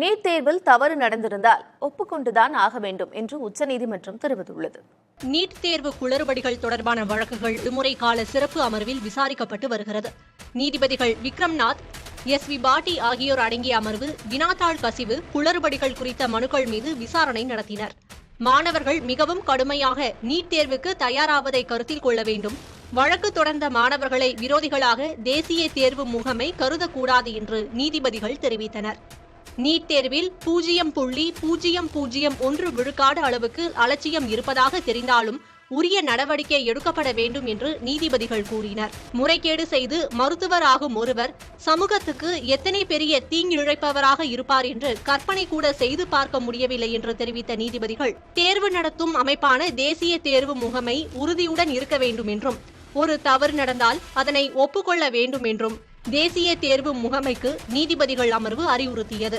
NEET தேர்வில் தவறு நடந்திருந்தால் ஒப்புக்கொண்டுதான் ஆக வேண்டும் என்று உச்சநீதிமன்றம் தெரிவித்துள்ளது. நீட் தேர்வு குளறுபடிகள் தொடர்பான வழக்குகள் விடுமுறை கால சிறப்பு அமர்வில் விசாரிக்கப்பட்டு வருகிறது. நீதிபதிகள் விக்ரம்நாத், எஸ்.வி. பாட்டி ஆகியோர் அடங்கிய அமர்வு வினாத்தாள் கசிவு, குளறுபடிகள் குறித்த மனுக்கள் மீது விசாரணை நடத்தினர். மாணவர்கள் மிகவும் கடுமையாக நீட் தேர்வுக்கு தயாராவதை கருத்தில் கொள்ள வேண்டும். வழக்கு தொடர்ந்த மாணவர்களை விரோதிகளாக தேசிய தேர்வு முகமை கருதக்கூடாது என்று நீதிபதிகள் தெரிவித்தனர். நீட் தேர்வில் 0.001 விழுக்காடு அளவுக்கு அலட்சியம் இருப்பதாக தெரிந்தாலும் உரிய நடவடிக்கை எடுக்கப்பட வேண்டும் என்று நீதிபதிகள் கூறினர். முறைகேடு செய்து மருத்துவர் ஆகும் ஒருவர் சமூகத்துக்கு எத்தனை பெரிய தீங்கிழைப்பவராக இருப்பார் என்று கற்பனை கூட செய்து பார்க்க முடியவில்லை என்று தெரிவித்த நீதிபதிகள், தேர்வு நடத்தும் அமைப்பான தேசிய தேர்வு முகமை உறுதியுடன் இருக்க வேண்டும் என்றும், ஒரு தவறு நடந்தால் அதனை ஒப்புக்கொள்ள வேண்டும் என்றும் தேசிய தேர்வு முகமைக்கு நீதிபதிகள் அமர்வு அறிவுறுத்தியது.